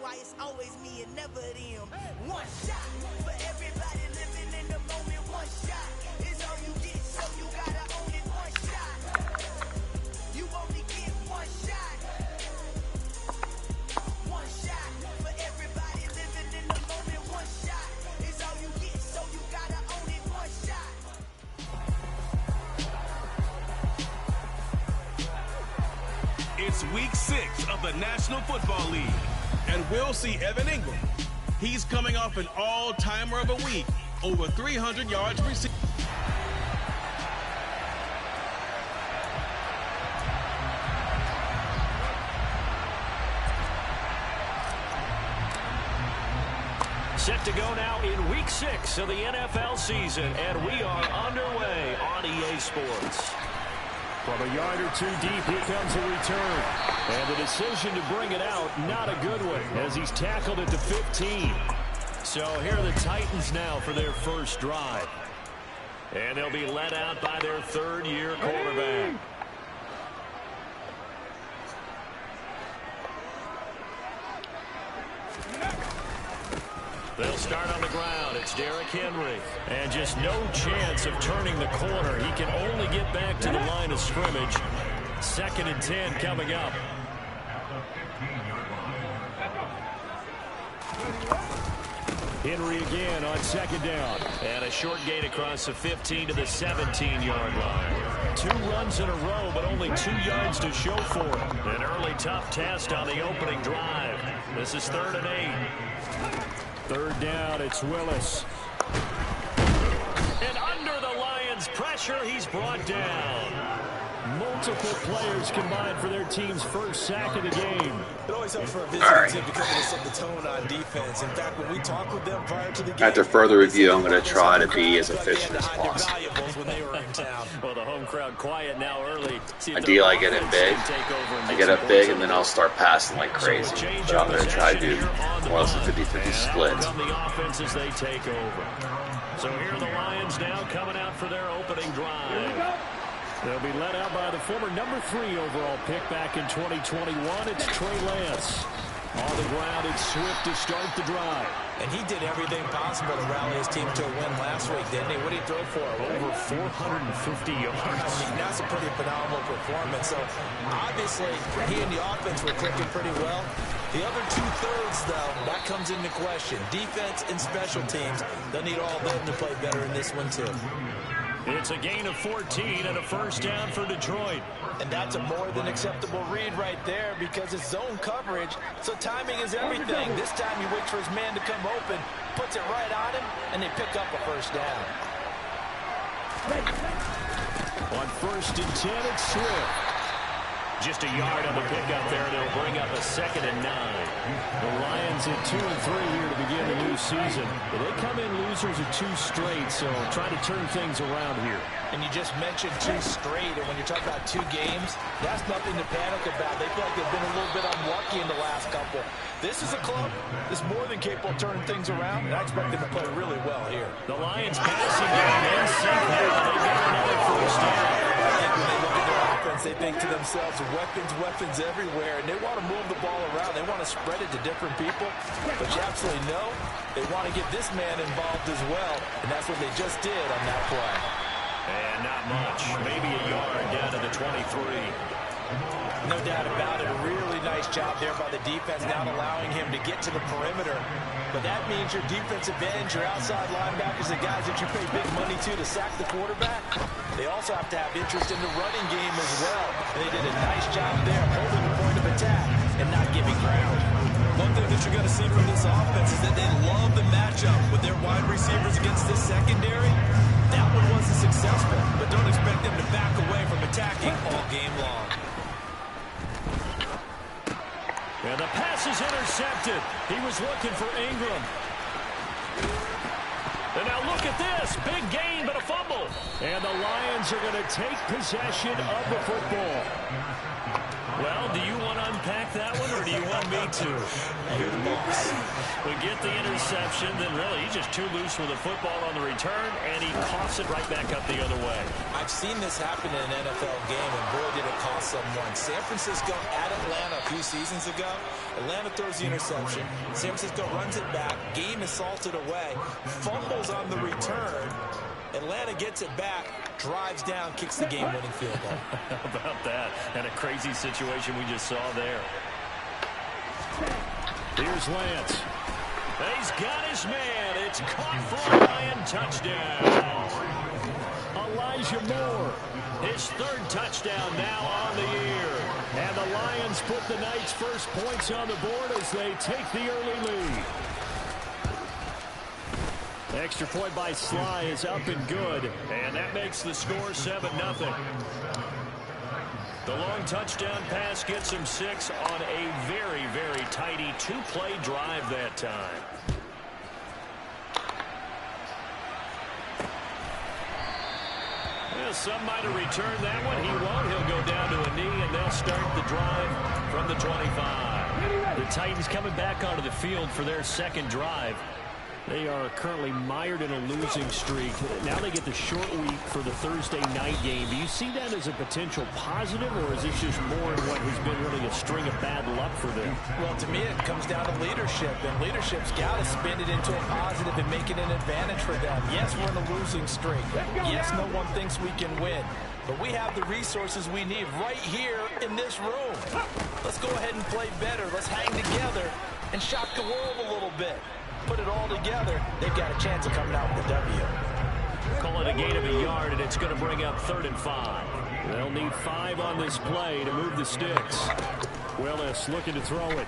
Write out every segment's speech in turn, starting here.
why it's always me and never them. One shot for everybody living in the moment. One shot is all you get, so you gotta own it. One shot. You only get one shot. One shot for everybody living in the moment. One shot is all you get, so you gotta own it. One shot. It's week 6 of the National Football League, and we'll see Evan Ingram. He's coming off an all-timer of a week, over 300 yards receiving. Set to go now in week 6 of the NFL season, and we are underway on EA Sports. From a yard or two deep, here comes a return. And the decision to bring it out, not a good one, as he's tackled at the 15. So here are the Titans now for their first drive. And they'll be led out by their third-year quarterback. They'll start on the ground. It's Derrick Henry. And just no chance of turning the corner. He can only get back to the line of scrimmage. 2nd and 10 coming up. Henry again on 2nd down. And a short gain across the 15 to the 17-yard line. 2 runs in a row, but only 2 yards to show for it. An early tough test on the opening drive. This is 3rd and 8. 3rd down, it's Willis. And under the Lions' pressure, he's brought down. Multiple players combined for their team's first sack of the game. It always helps for a visiting team because they set the tone on defense. In fact, when we talked with them prior to the game, after further review, I'm going to try to be as efficient as possible. Well, the home crowd quiet now early. Ideally, I get it big. I get up big, and then I'll start passing like crazy. But I'm going to try to do more or less a 50-50 split. The offense as they take over. So here are the Lions now coming out for their opening drive. They'll be led out by the former number 3 overall pick back in 2021. It's Trey Lance. On the ground, it's Swift to start the drive. And he did everything possible to rally his team to a win last week, didn't he? What did he throw for? Over 450 yards. I mean, that's a pretty phenomenal performance. So, obviously, he and the offense were clicking pretty well. The other 2/3, though, that comes into question. Defense and special teams, they'll need all of them to play better in this one, too. It's a gain of 14 and a first down for Detroit. And that's a more than acceptable read right there because it's zone coverage, so timing is everything. This time he waits for his man to come open, puts it right on him, and they pick up a first down. On 1st and 10, it's Swift. Just a yard on the pickup there. They'll bring up a 2nd and 9. The Lions at 2 and 3 here to begin the new season. But they come in losers of 2 straight, so trying to turn things around here. And you just mentioned 2 straight, and when you're talking about 2 games, that's nothing to panic about. They feel like they've been a little bit unlucky in the last couple. This is a club that's more than capable of turning things around, and I expect them to play really well here. The Lions passing game and somehow they got another first down. I think when they look at their offense, they think to themselves, weapons everywhere, and they want to move the ball around. They want to spread it to different people, but you absolutely know they want to get this man involved as well, and that's what they just did on that play. And not much, maybe a yard down to the 23. No doubt about it. A really nice job there by the defense, not allowing him to get to the perimeter. But that means your defensive ends, your outside linebackers, the guys that you pay big money to sack the quarterback, they also have to have interest in the running game as well. And they did a nice job there holding the point of attack and not giving ground. One thing that you're going to see from this offense is that they love the matchup with their wide receivers against this secondary. That one wasn't successful, but don't expect them to back away from attacking all game long. And the pass is intercepted. He was looking for Ingram. And now look at this. Big gain, but a fumble. And the Lions are going to take possession of the football. Well, do you want to unpack that one, or do you want me to? You're the boss. We get the interception, then really he's just too loose with the football on the return, and he coughs it right back up the other way. I've seen this happen in an NFL game, and boy, did it cost someone. San Francisco at Atlanta a few seasons ago. Atlanta throws the interception. San Francisco runs it back. Game is salted away. Fumbles on the return. Atlanta gets it back, drives down, kicks the game-winning field goal. How about that? And a crazy situation we just saw there. Here's Lance. He's got his man. It's caught for a Lion touchdown. Elijah Moore, his third touchdown now on the year. And the Lions put the Knights' first points on the board as they take the early lead. Extra point by Sly is up and good, and that makes the score 7-0. The long touchdown pass gets him 6 on a very, very tidy two-play drive that time. Well, some might have returned that one. He won't. He'll go down to a knee, and they'll start the drive from the 25. The Titans coming back onto the field for their second drive. They are currently mired in a losing streak. Now they get the short week for the Thursday night game. Do you see that as a potential positive, or is this just more in what has been really a string of bad luck for them? Well, to me, it comes down to leadership, and leadership's got to spin it into a positive and make it an advantage for them. Yes, we're in a losing streak. Yes, no one thinks we can win. But we have the resources we need right here in this room. Let's go ahead and play better. Let's hang together and shock the world a little bit. Put it all together, they've got a chance of coming out with a W. Call it a gain of a yard, and it's going to bring up 3rd and 5. They'll need 5 on this play to move the sticks. Willis looking to throw it.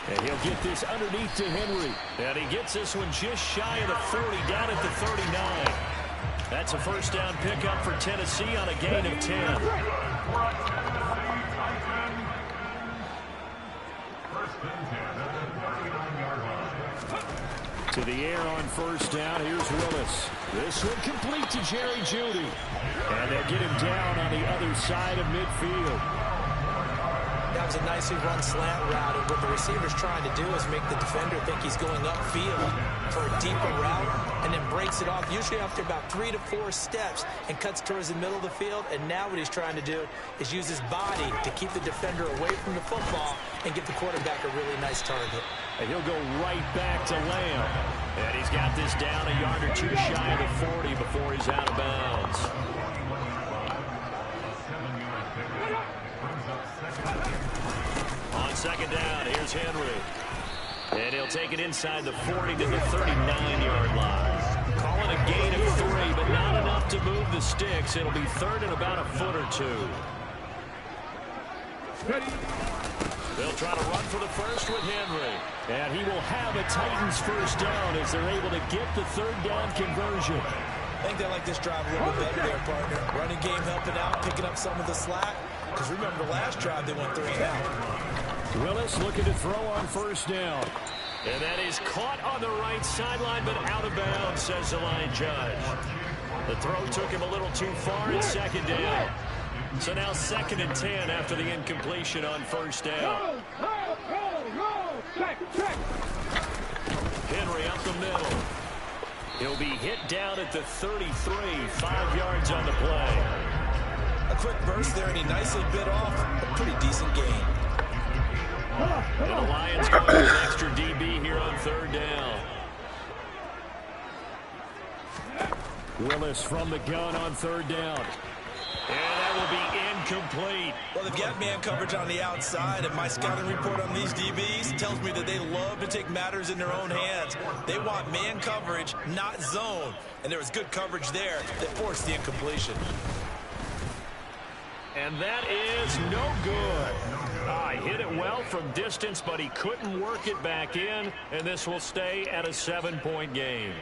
And he'll get this underneath to Henry. And he gets this one just shy of the 40, down at the 39. That's a first down pickup for Tennessee on a gain of 10. To the air on first down. Here's Willis. This one complete to Jerry Jeudy. And they'll get him down on the other side of midfield. That was a nicely run slant route, and what the receiver's trying to do is make the defender think he's going upfield for a deeper route, and then breaks it off, usually after about 3 to 4 steps, and cuts towards the middle of the field. And now what he's trying to do is use his body to keep the defender away from the football and give the quarterback a really nice target. And he'll go right back to Lamb. And he's got this down a yard or 2 shy of the 40 before he's out of bounds. On second down, here's Henry. And he'll take it inside the 40 to the 39-yard line. Call it a gain of 3, but not enough to move the sticks. It'll be 3rd and about a foot or 2. They'll try to run for the first with Henry. And he will have a Titans first down as they're able to get the 3rd down conversion. I think they like this drive a little bit better there, partner. Running game helping out, picking up some of the slack. Because remember, the last drive they went 3 and out. Willis looking to throw on first down. And that is caught on the right sideline, but out of bounds, says the line judge. The throw took him a little too far in second down. So now 2nd and 10 after the incompletion on first down. Henry up the middle. He'll be hit down at the 33, 5 yards on the play. A quick burst there, and he nicely bit off a pretty decent gain. And the Lions going with an extra DB here on 3rd down. Willis from the gun on 3rd down. And that will be incomplete. Well, they've got man coverage on the outside, and my scouting report on these DBs tells me that they love to take matters in their own hands. They want man coverage, not zone. And there was good coverage there that forced the incompletion. And that is no good. He hit it well from distance, but he couldn't work it back in, and this will stay at a 7-point game.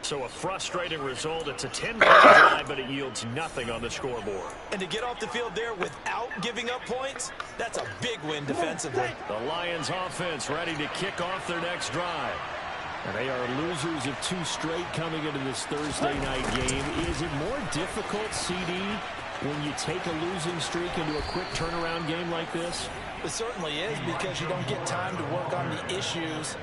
So a frustrating result. It's a 10-point drive, but it yields nothing on the scoreboard. And to get off the field there without giving up points, that's a big win defensively. The Lions offense ready to kick off their next drive. And they are losers of 2 straight coming into this Thursday night game. Is it more difficult, CD, when you take a losing streak into a quick turnaround game like this? It certainly is, because you don't get time to work on the issues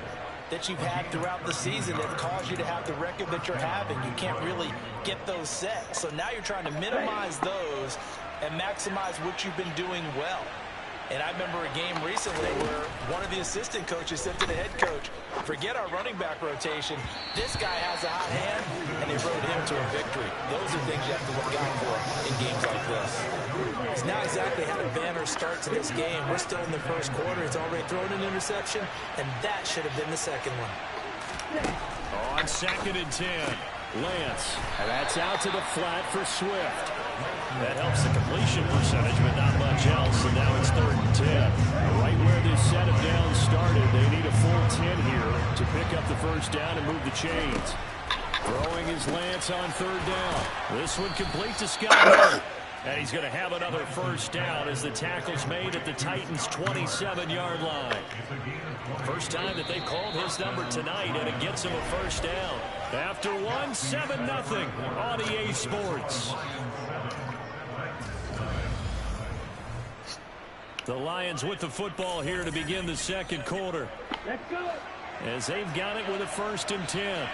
that you've had throughout the season that caused you to have the record that you're having. You can't really get those set. So now you're trying to minimize those and maximize what you've been doing well. And I remember a game recently where one of the assistant coaches said to the head coach, forget our running back rotation. This guy has a hot hand, and they rode him to a victory. Those are things you have to look out for in games like this. It's not exactly had a banner start to this game. We're still in the first quarter. It's already thrown an interception, and that should have been the second one. On 2nd and 10, Lance. And that's out to the flat for Swift. That helps the completion percentage, but not much else. And now it's 3rd and 10. Right where this set of downs started, they need a full 10 here to pick up the first down and move the chains. Throwing is Lance on 3rd down. This one complete to Scott Miller. And he's going to have another first down as the tackle's made at the Titans' 27-yard line. First time that they've called his number tonight, and it gets him a first down. After one, 7-0 on EA Sports. The Lions with the football here to begin the second quarter. Let's go. As they've got it with a 1st and 10.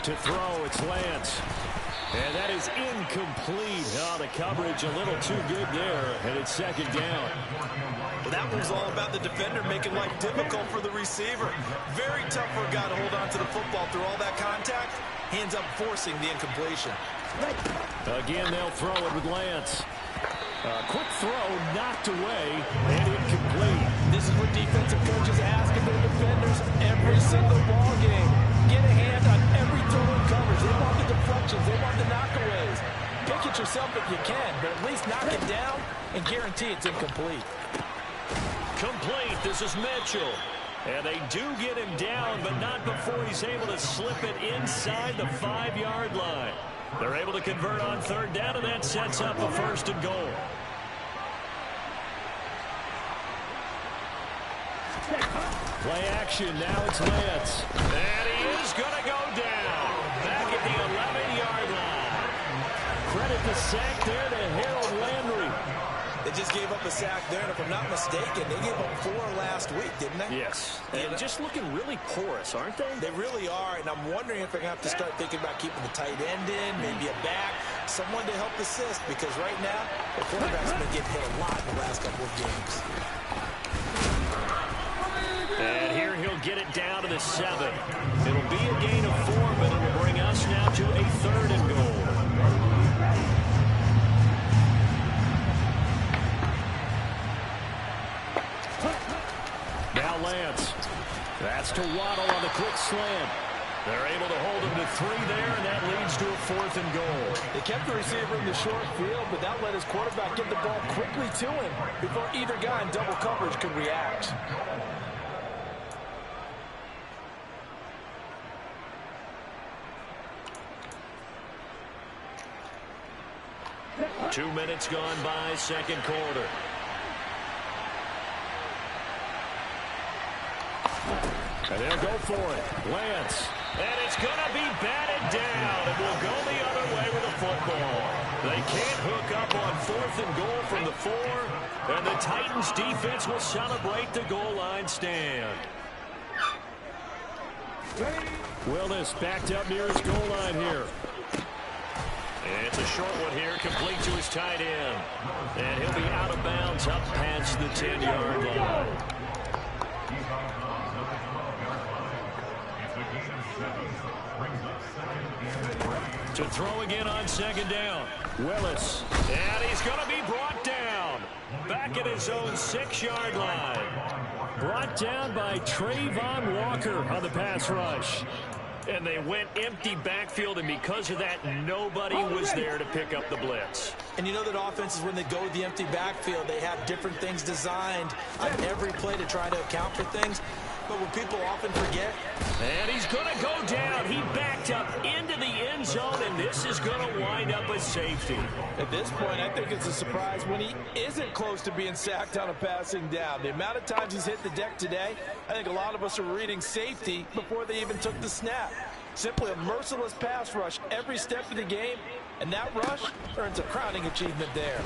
To throw, it's Lance. And that is incomplete. Oh, the coverage a little too good there, and it's 2nd down. Well, that was all about the defender making life difficult for the receiver. Very tough for a guy to hold on to the football through all that contact. He ends up forcing the incompletion. Again, they'll throw it with Lance. Quick throw, knocked away, and incomplete. This is what defensive coaches ask of their defenders every single ball game. Get a hand on every throw in coverage. They want the deflections. They want the knockaways. Pick it yourself if you can, but at least knock it down and guarantee it's incomplete. Complete. This is Mitchell. And they do get him down, but not before he's able to slip it inside the 5-yard line. They're able to convert on 3rd down, and that sets up a 1st and goal. Play action, now it's Lance. And he is going to go down. Back at the 11-yard line. Credit the sack there to Harold Landry. They just gave up a sack there, and if I'm not mistaken, they gave up 4 last week, didn't they? Yes. And just looking really porous, aren't they? They really are, and I'm wondering if they're going to have to start thinking about keeping the tight end in, maybe a back, someone to help assist, because right now, the quarterback's been getting hit a lot in the last couple of games. And here he'll get it down to the 7. It'll be a gain of 4, but it'll bring us now to a 3rd and goal. Now Lance. That's to Waddle on the quick slant. They're able to hold him to 3 there, and that leads to a 4th and goal. They kept the receiver in the short field, but that let his quarterback get the ball quickly to him before either guy in double coverage could react. Two minutes gone by, second quarter. And they'll go for it. Lance. And it's going to be batted down. And will go the other way with the football. They can't hook up on 4th and goal from the 4. And the Titans defense will celebrate the goal line stand. Willis backed up near his goal line here. And it's a short one here, complete to his tight end. And he'll be out of bounds up past the 10-yard line. To throw again on 2nd down. Willis. And he's going to be brought down. Back at his own 6-yard line. Brought down by Trayvon Walker on the pass rush. And they went empty backfield, and because of that, nobody was there to pick up the blitz. And you know that offenses, when they go with the empty backfield, they have different things designed on every play to try to account for things. But what people often forget. And he's going to go down. He backed up into the end zone, and this is going to wind up a safety. At this point, I think it's a surprise when he isn't close to being sacked on a passing down. The amount of times he's hit the deck today, I think a lot of us are reading safety before they even took the snap. Simply a merciless pass rush every step of the game, and that rush earns a crowning achievement there.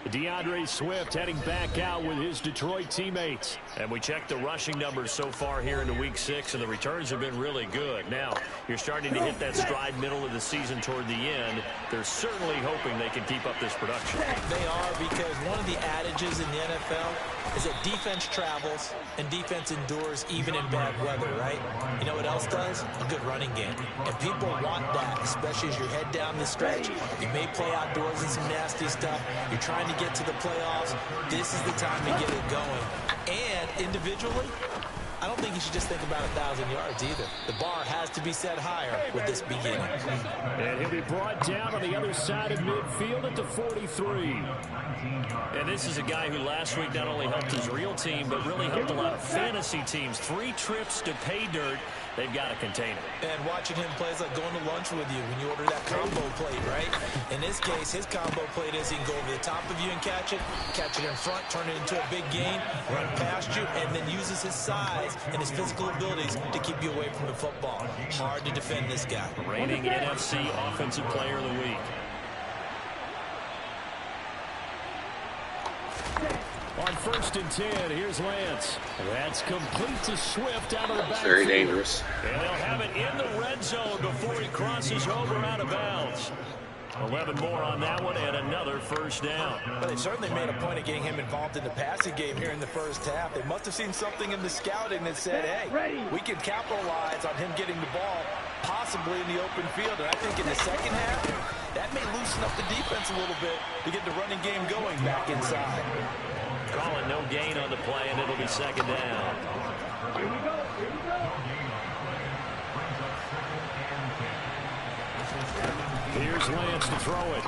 DeAndre Swift heading back out with his Detroit teammates. And we checked the rushing numbers so far here into Week 6, and the returns have been really good. Now, you're starting to hit that stride middle of the season toward the end. They're certainly hoping they can keep up this production. They are, because one of the adages in the NFL is that defense travels and defense endures even in bad weather, right? You know what else does? A good running game. And people want that, especially as you head down the stretch. You may play outdoors in some nasty stuff. You're trying to get to the playoffs. This is the time to get it going. And individually, I don't think you should just think about 1,000 yards either. The bar has to be set higher with this beginning. And he'll be brought down on the other side of midfield at the 43. And this is a guy who last week not only helped his real team, but really helped a lot of fantasy teams. 3 trips to pay dirt. They've got to contain it. And watching him play is like going to lunch with you when you order that combo plate, right? In this case, his combo plate is he can go over the top of you and catch it in front, turn it into a big gain, run past you, and then uses his size and his physical abilities to keep you away from the football. Hard to defend this guy. Reigning NFC Offensive Player of the Week. On 1st and 10, here's Lance. That's complete to Swift out of the backfield. Very dangerous. And they'll have it in the red zone before he crosses over out of bounds. 11 more on that one and another first down. But they certainly made a point of getting him involved in the passing game here in the first half. They must have seen something in the scouting that said, hey, we can capitalize on him getting the ball possibly in the open field. And I think in the second half, that may loosen up the defense a little bit to get the running game going back inside. Calling no gain on the play, and it'll be second down. Here we go. Here's Lance to throw it.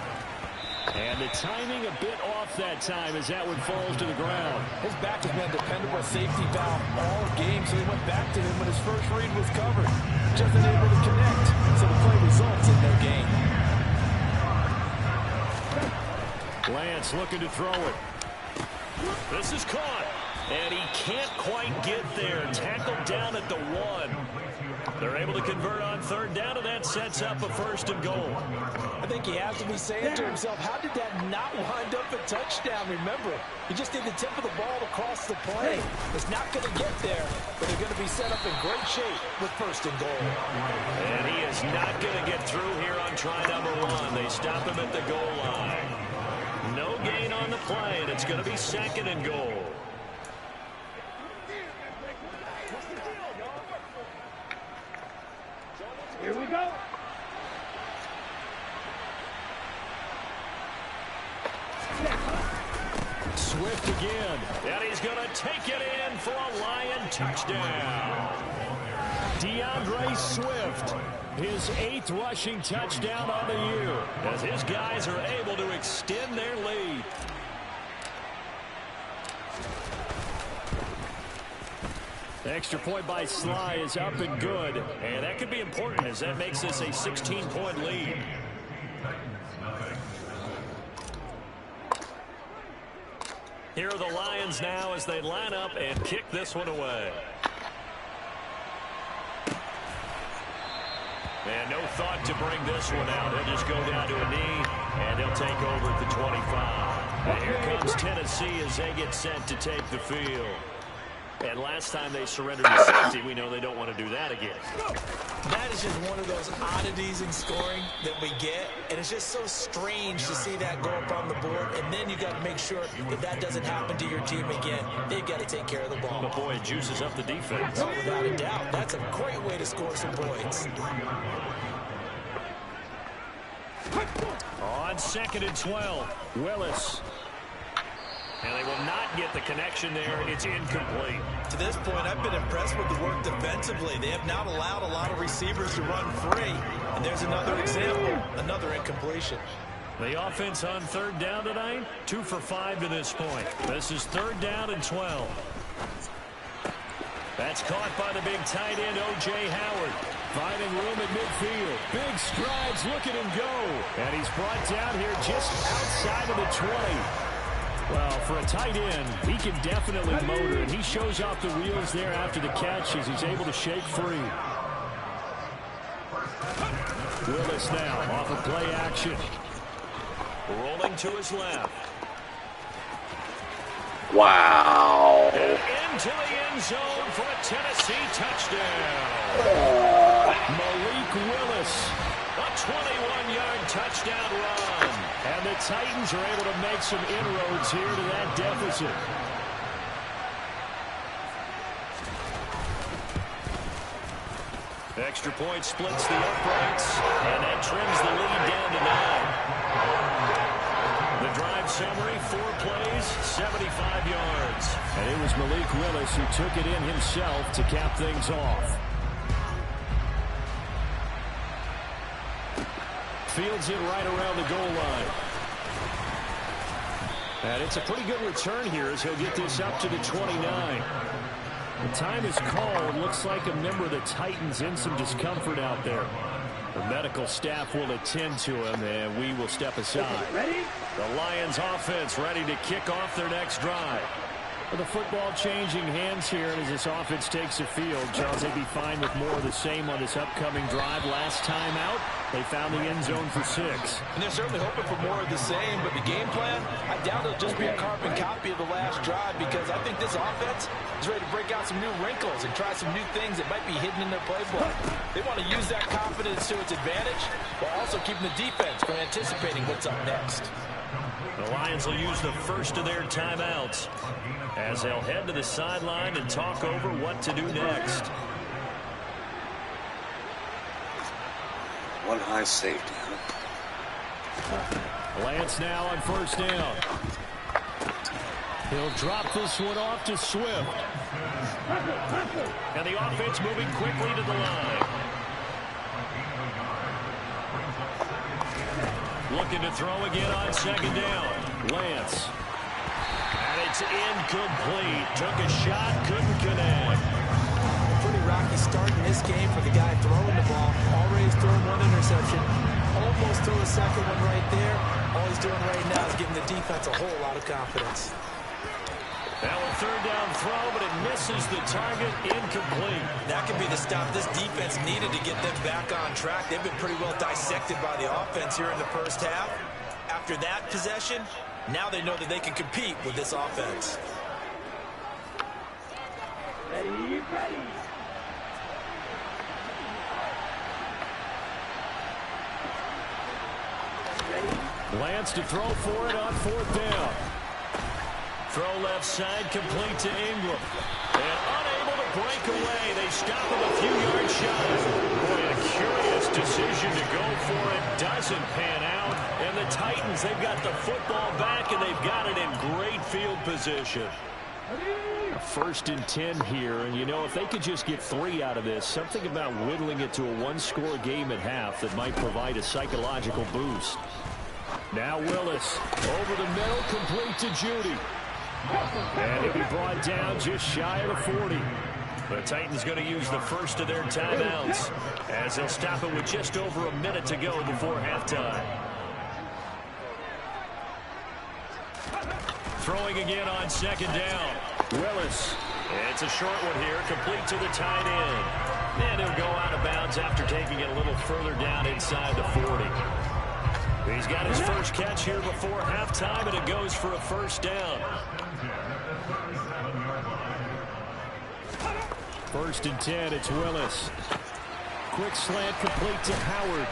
And the timing a bit off that time as that one falls to the ground. His back has been a dependable safety valve all game, so he went back to him when his first read was covered. Just unable to connect, so the play results in no gain. Lance looking to throw it. This is caught, and he can't quite get there. Tackled down at the 1. They're able to convert on 3rd down, and that sets up a 1st and goal. I think he has to be saying to himself, how did that not wind up a touchdown? Remember, he just did the tip of the ball across the play. It's not going to get there, but they're going to be set up in great shape with 1st and goal. And he is not going to get through here on try number 1. They stop him at the goal line. No gain on the play, and it's going to be 2nd and goal. Here we go. Swift again, and he's going to take it in for a Lion touchdown. DeAndre Swift, his 8th rushing touchdown on the year, as his guys are able to extend their lead. Extra point by Sly is up and good, and that could be important as that makes this a 16-point lead. Here are the Lions now as they line up and kick this one away. And no thought to bring this one out. He'll just go down to a knee, and he'll take over at the 25. And here comes Tennessee as they get set to take the field. And last time they surrendered to safety, we know they don't want to do that again. That is just one of those oddities in scoring that we get, and it's just so strange to see that go up on the board, and then you got to make sure that that doesn't happen to your team again. They've got to take care of the ball. But boy, it juices up the defense. Oh, without a doubt. That's a great way to score some points. On 2nd and 12, Willis. And they will not get the connection there. It's incomplete. To this point, I've been impressed with the work defensively. They have not allowed a lot of receivers to run free. And there's another example, another incompletion. The offense on 3rd down tonight, 2 for 5 to this point. This is 3rd down and 12. That's caught by the big tight end, O.J. Howard. Finding room at midfield. Big strides, look at him go. And he's brought down here just outside of the 20. Well, for a tight end, he can definitely motor, and he shows off the wheels there after the catch as he's able to shake free. Willis now off of play action. Rolling to his left. Wow. And into the end zone for a Tennessee touchdown. Malik Willis, a 21-yard touchdown run. And the Titans are able to make some inroads here to that deficit. Extra point splits the uprights, and that trims the lead down to 9. The drive summary, 4 plays, 75 yards. And it was Malik Willis who took it in himself to cap things off. Fields it right around the goal line. And it's a pretty good return here as he'll get this up to the 29. The time is called. Looks like a member of the Titans in some discomfort out there. The medical staff will attend to him, and we will step aside. Ready? The Lions offense ready to kick off their next drive. With the football changing hands here as this offense takes the field, Charles, they'd be fine with more of the same on this upcoming drive. Last time out, they found the end zone for 6. And they're certainly hoping for more of the same, but the game plan, I doubt it'll just be a carbon copy of the last drive, because I think this offense is ready to break out some new wrinkles and try some new things that might be hidden in their playbook. They want to use that confidence to its advantage while also keeping the defense from anticipating what's up next. The Lions will use the first of their timeouts as they'll head to the sideline and talk over what to do next. One high safety, Lance now on first down. He'll drop this one off to Swift. And the offense moving quickly to the line. Looking to throw again on second down. Lance. And it's incomplete. Took a shot, couldn't connect. Pretty rocky start in this game for the guy throwing the ball. Already thrown one interception. Almost threw a second one right there. All he's doing right now is giving the defense a whole lot of confidence. Now a third down throw, but it misses the target. Incomplete. That could be the stop this defense needed to get them back on track. They've been pretty well dissected by the offense here in the first half. After that possession, now they know that they can compete with this offense. Ready, ready. Lance to throw for it on fourth down. Throw left side, complete to Ingram. And unable to break away. They stop him a few yards shy. Boy, a curious decision to go for it. Doesn't pan out. And the Titans, they've got the football back, and they've got it in great field position. A 1st and 10 here, and you know, if they could just get 3 out of this, something about whittling it to a one-score game at half that might provide a psychological boost. Now Willis over the middle, complete to Judy. And he'll be brought down just shy of the 40. The Titans going to use the first of their timeouts as they'll stop it with just over a minute to go before halftime. Throwing again on second down. Willis. It's a short one here, complete to the tight end. And he'll go out of bounds after taking it a little further down inside the 40. He's got his first catch here before halftime, and it goes for a first down. 1st and 10, it's Willis. Quick slant complete to Howard.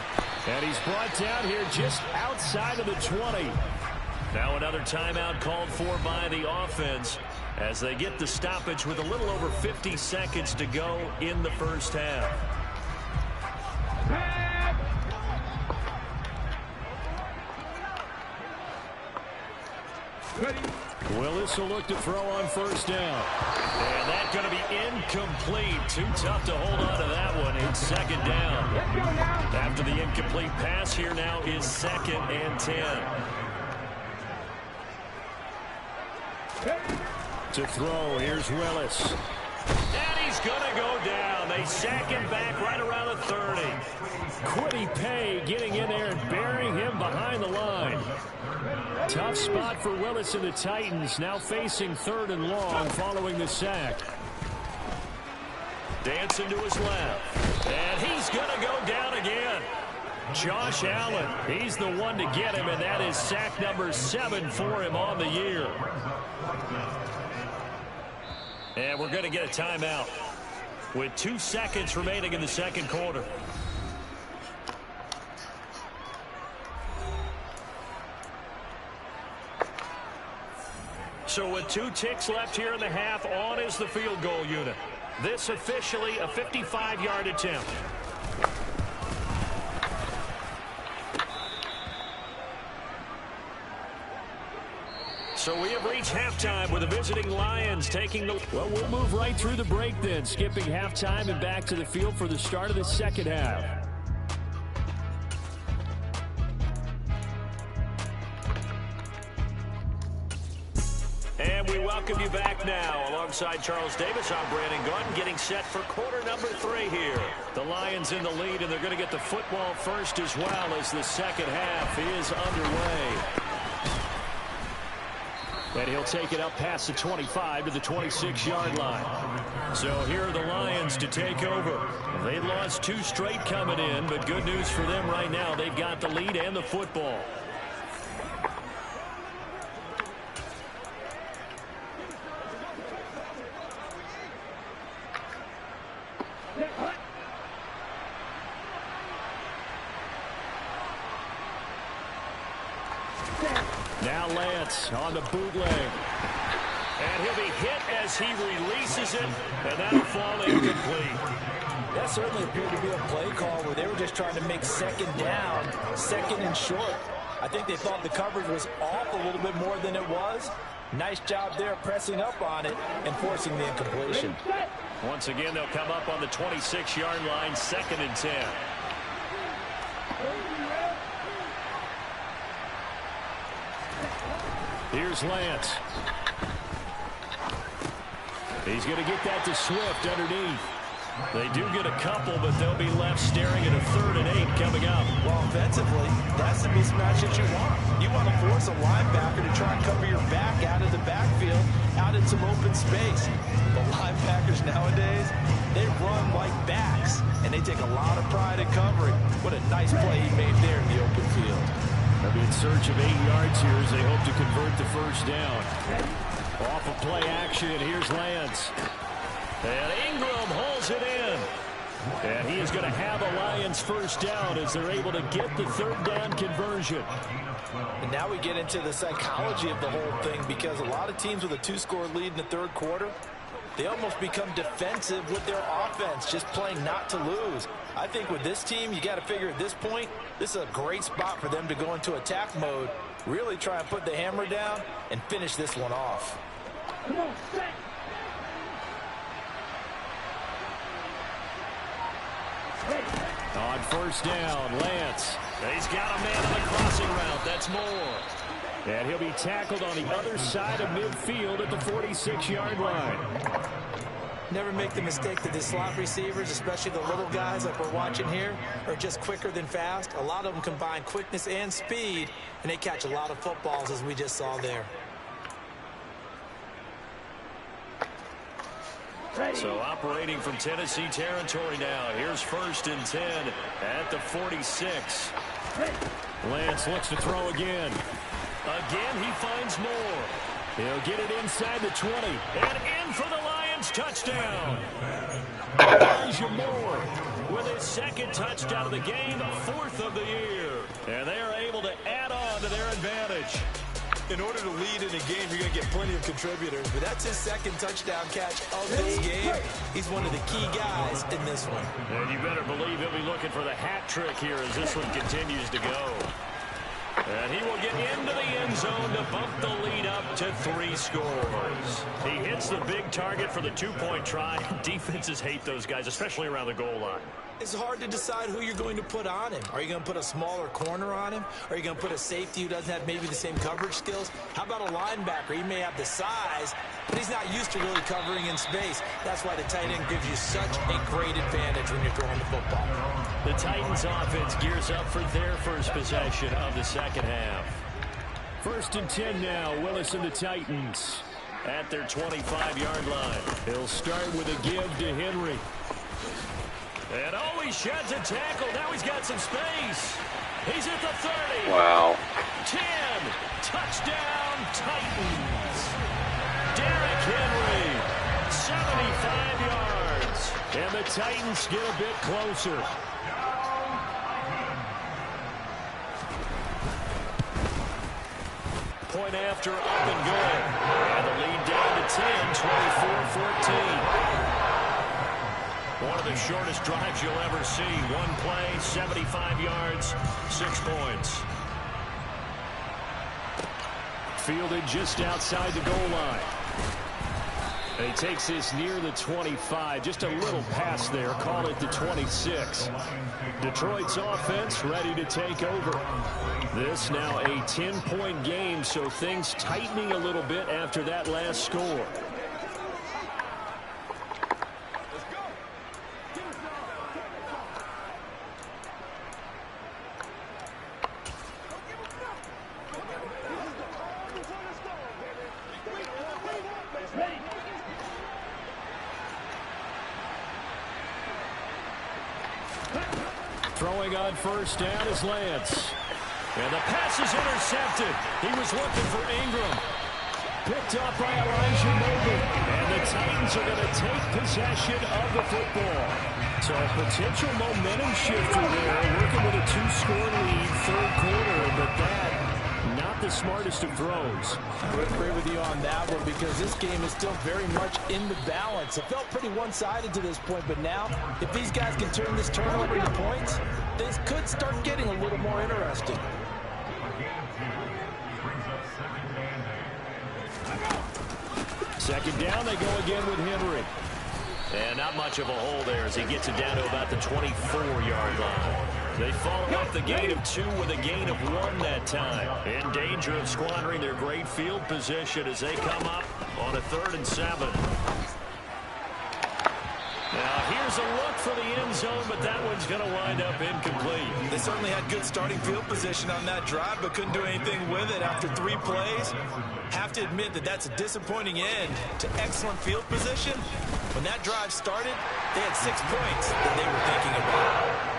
And he's brought down here just outside of the 20. Now another timeout called for by the offense as they get the stoppage with a little over 50 seconds to go in the first half. Ready. Willis will look to throw on first down. And that's going to be incomplete. Too tough to hold on to that one. It's second down. Let's go now. After the incomplete pass, here now is 2nd and 10. To throw, here's Willis. And he's going to go down. and they sack him back right around the 30. Quiddy Pay getting in there and burying him behind the line. Tough spot for Willis and the Titans, now facing 3rd and long following the sack. Dancing to his left, and he's going to go down again. Josh Allen, he's the one to get him, and that is sack number 7 for him on the year. And we're going to get a timeout with 2 seconds remaining in the second quarter. So with 2 ticks left here in the half, on is the field goal unit. This officially a 55-yard attempt. So we have reached halftime with the visiting Lions taking the... Well, we'll move right through the break then, skipping halftime and back to the field for the start of the second half. And we welcome you back now. Alongside Charles Davis, I'm Brandon Gunn, getting set for quarter number 3 here. The Lions in the lead, and they're going to get the football first as well as the second half is underway. And he'll take it up past the 25 to the 26-yard line. So here are the Lions to take over. They lost 2 straight coming in, but good news for them right now. They've got the lead and the football. Now Lance on the bootleg. And he'll be hit as he releases it, and that'll fall incomplete. That certainly appeared to be a play call where they were just trying to make second down, second and short. I think they thought the coverage was off a little bit more than it was. Nice job there pressing up on it and forcing the incompletion. Once again, they'll come up on the 26-yard line, 2nd and 10. Here's Lance. He's going to get that to Swift underneath. They do get a couple, but they'll be left staring at a 3rd and 8 coming up. Well, offensively, that's the mismatch that you want. You want to force a linebacker to try and cover your back out of the backfield, out in some open space. The linebackers nowadays, they run like backs, and they take a lot of pride in covering. What a nice play he made there in the open field. They'll be in search of 8 yards here as they hope to convert the first down. Off of play action, here's Lance. And Ingram hauls it in. And he is going to have a Lions first down as they're able to get the 3rd down conversion. And now we get into the psychology of the whole thing, because a lot of teams with a 2-score lead in the 3rd quarter, they almost become defensive with their offense, just playing not to lose. I think with this team, you got to figure at this point, this is a great spot for them to go into attack mode, really try and put the hammer down and finish this one off. Come on, set. On first down, Lance. He's got a man on the crossing route. That's Moore. And he'll be tackled on the other side of midfield at the 46-yard line. Never make the mistake that the slot receivers, especially the little guys like we're watching here, are just quicker than fast. A lot of them combine quickness and speed, and they catch a lot of footballs, as we just saw there. So operating from Tennessee territory now. Here's 1st and 10 at the 46. Lance looks to throw again. Again, he finds Moore. He'll get it inside the 20. And in for the Lions touchdown. Elijah Moore with his 2nd touchdown of the game, 4th of the year. And they are able to add on to their advantage. In order to lead in a game, you're going to get plenty of contributors, but that's his 2nd touchdown catch of this game. He's one of the key guys in this one. And you better believe he'll be looking for the hat trick here as this one continues to go. And he will get into the end zone to bump the lead up to 3 scores. He hits the big target for the 2-point try. Defenses hate those guys, especially around the goal line. It's hard to decide who you're going to put on him. Are you going to put a smaller corner on him? Are you going to put a safety who doesn't have maybe the same coverage skills? How about a linebacker? He may have the size, but he's not used to really covering in space. That's why the tight end gives you such a great advantage when you're throwing the football. The Titans offense gears up for their first possession of the second half. 1st and 10 now. Willis and the Titans at their 25-yard line. He'll start with a give to Henry. And he sheds a tackle. Now he's got some space. He's at the 30. Wow. 10. Touchdown, Titans. Derrick Henry, 75 yards. And the Titans get a bit closer. Point after, up and good. And the lead down to 10, 24-14. One of the shortest drives you'll ever see. One play, 75 yards, 6 points. Fielded just outside the goal line. And he takes this near the 25. Just a little pass there. Call it the 26. Detroit's offense ready to take over. This now a 10-point game, so things tightening a little bit after that last score. Throwing on first down is Lance. And the pass is intercepted. He was looking for Ingram. Picked up by Elijah Mobley. And the Titans are going to take possession of the football. So a potential momentum shifter there. Working with a 2-score lead, 3rd quarter. But that, not the smartest of throws. I would agree with you on that one because this game is still very much in the balance. It felt pretty one-sided to this point, but now if these guys can turn this turnover into points, this could start getting a little more interesting. Second down, they go again with Henry. And not much of a hole there as he gets it down to about the 24-yard line. They follow up the gain of 2 with a gain of 1 that time. In danger of squandering their great field position as they come up on a 3rd and 7. Now here's a look for the end zone, but that one's going to wind up incomplete. They certainly had good starting field position on that drive, but couldn't do anything with it after 3 plays. Have to admit that that's a disappointing end to excellent field position. When that drive started, they had 6 points that they were thinking about.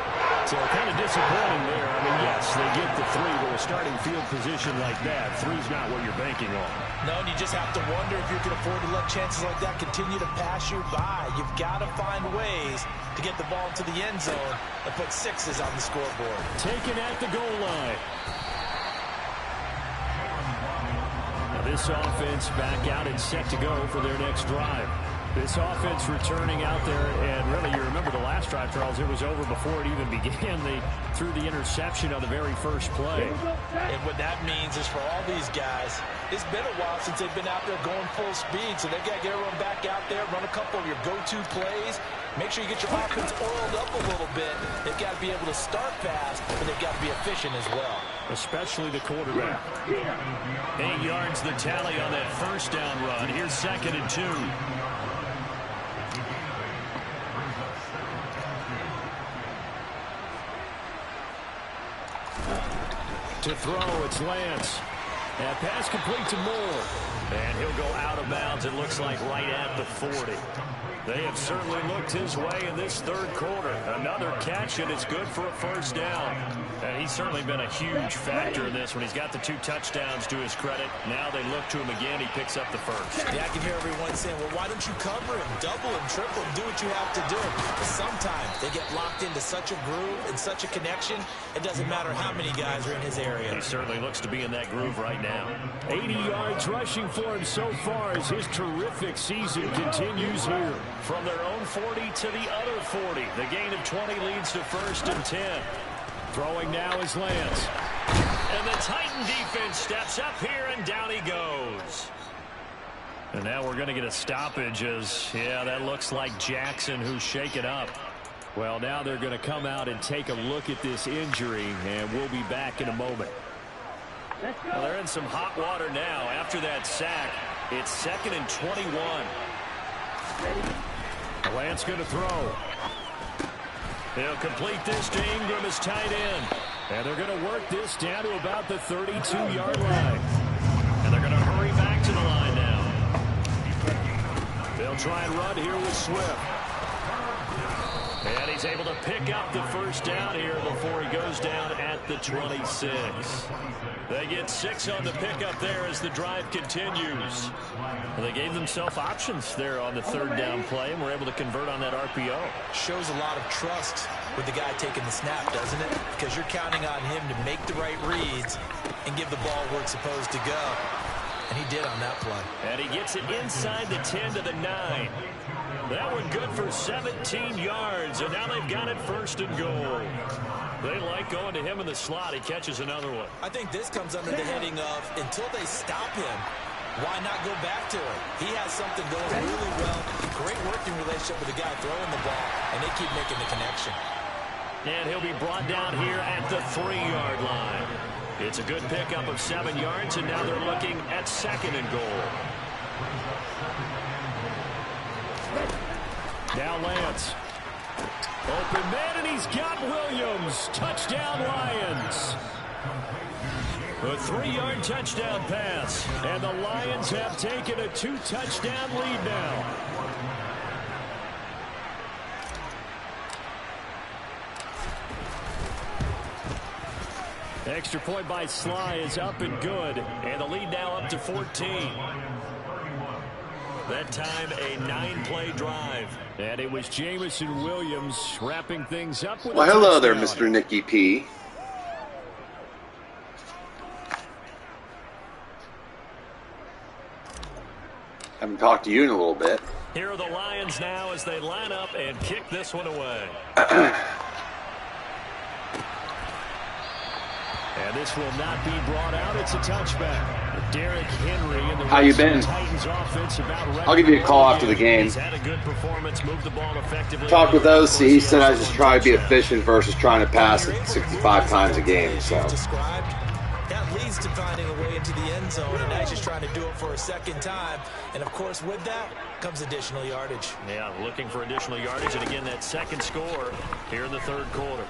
So kind of disappointing there. I mean, yes, they get the 3, but a starting field position like that, 3's not what you're banking on. No, and you just have to wonder if you can afford to let chances like that continue to pass you by. You've got to find ways to get the ball to the end zone and put 6s on the scoreboard. Taken at the goal line. Now this offense back out and set to go for their next drive. This offense returning out there, and really, you remember the last drive, Charles, it was over before it even began. They threw the interception on the very first play. And what that means is for all these guys, it's been a while since they've been out there going full speed, so they've got to get everyone back out there, run a couple of your go-to plays, make sure you get your offense oiled up a little bit. They've got to be able to start fast, but they've got to be efficient as well. Especially the quarterback. 8 yards the tally on that first down run. Here's 2nd and 2. To throw, it's Lance. And pass complete to Moore. And he'll go out of bounds, it looks like, right at the 40. They have certainly looked his way in this 3rd quarter. Another catch, and it's good for a first down. And he's certainly been a huge factor in this when he's got the 2 touchdowns to his credit. Now they look to him again. He picks up the first. Yeah, I can hear everyone saying, well, why don't you cover him, double him, triple him, do what you have to do. But sometimes they get locked into such a groove and such a connection, it doesn't matter how many guys are in his area. He certainly looks to be in that groove right now. 80 yards rushing for him so far as his terrific season continues here. From their own 40 to the other 40. The gain of 20 leads to 1st and 10. Throwing now is Lance. And the Titan defense steps up here, and down he goes. And now we're going to get a stoppage as, yeah, that looks like Jackson who's shaken up. Well, now they're going to come out and take a look at this injury, and we'll be back in a moment. Well, they're in some hot water now. After that sack, it's 2nd and 21. Lance going to throw. They'll complete this to Ingram as tight end. And they're going to work this down to about the 32-yard line. And they're going to hurry back to the line now. They'll try and run here with Swift. And he's able to pick up the first down here before he goes down at the 26. They get 6 on the pickup there as the drive continues. Well, they gave themselves options there on the 3rd down play and were able to convert on that RPO. Shows a lot of trust with the guy taking the snap, doesn't it? Because you're counting on him to make the right reads and give the ball where it's supposed to go. And he did on that play. And he gets it inside the 10 to the 9. That one good for 17 yards, and now they've got it 1st and goal. They like going to him in the slot. He catches another one. I think this comes under the heading of until they stop him, why not go back to him? He has something going really well. Great working relationship with the guy throwing the ball, and they keep making the connection. And he'll be brought down here at the 3-yard line. It's a good pickup of 7 yards, and now they're looking at 2nd and goal. Now Lance. Open man, and he's got Williams. Touchdown, Lions. A 3-yard touchdown pass. And the Lions have taken a 2-touchdown lead now. Extra point by Sly is up and good. And the lead now up to 14. That time, a 9-play drive. And it was Jamison Williams wrapping things up with well, hello there, Mr. Nicky P. Haven't talked to you in a little bit. Here are the Lions now as they line up and kick this one away. And this will not be brought out. It's a touchback. Derrick Henry and the How you been? I'll give you a call after the game. He's had a good performance, moved the ball effectively. Talked with OC. He said I just try to be efficient versus trying to pass it 65 times a game. So that leads to finding a way into the end zone, and now he's just trying to do it for a second time. And of course, with that comes additional yardage. Yeah, looking for additional yardage, and again that second score here in the 3rd quarter.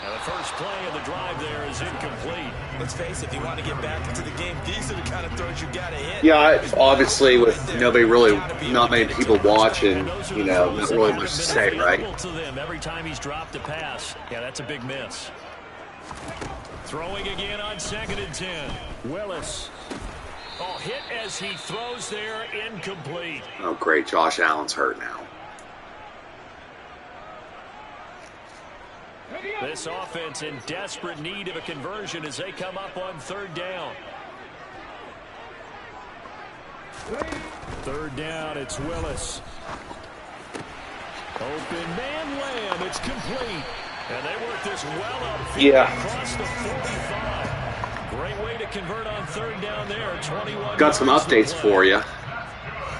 And the first play of the drive there is incomplete. Let's face it, if you want to get back into the game, these are the kind of throws you got to hit. Yeah, obviously with not many people watching, not really much to say, right? Every time he's dropped a pass, yeah, that's a big miss. Throwing again on 2nd and 10. Willis. Oh, hit as he throws there, incomplete. Oh, great. Josh Allen's hurt now. This offense in desperate need of a conversion as they come up on 3rd down. 3rd down, it's Willis. Open man, Lamb, it's complete. And they work this well upfield across the 45. Great way to convert on 3rd down there. 21. Got some updates for you.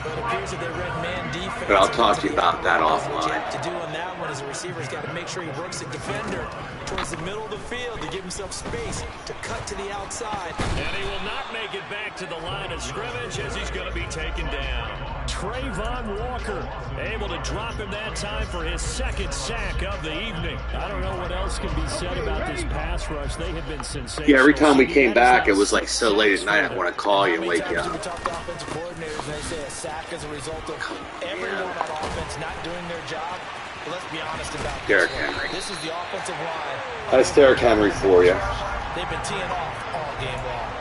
But it appears that they read man defense. But I'll talk to you about that offline. To do on that one is the receiver's got to make sure he works the defender towards the middle of the field to give himself space to cut to the outside. And he will not make it back to the line of scrimmage as he's going to be taken down. Trayvon Walker able to drop him that time for his 2nd sack of the evening. I don't know what else can be said about this pass rush. They have been sensational. Yeah, every time we came back, it was like so late at night, I want to call you and wake you up. As a result of everyone on offense not doing their job. But let's be honest about Derrick Henry. This is the offensive line. That's Derrick Henry for you. They've been teeing off all game long.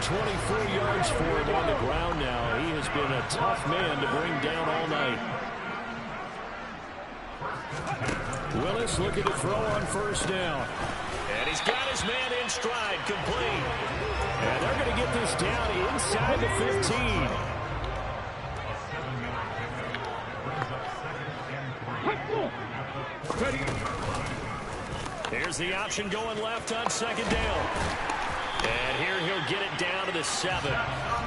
124 yards for him on the ground now. He has been a tough man to bring down all night. Willis looking to throw on 1st down. And he's got his man in stride, complete. And they're going to get this down inside the 15. Here's the option going left on 2nd down. And here he'll get it down to the 7.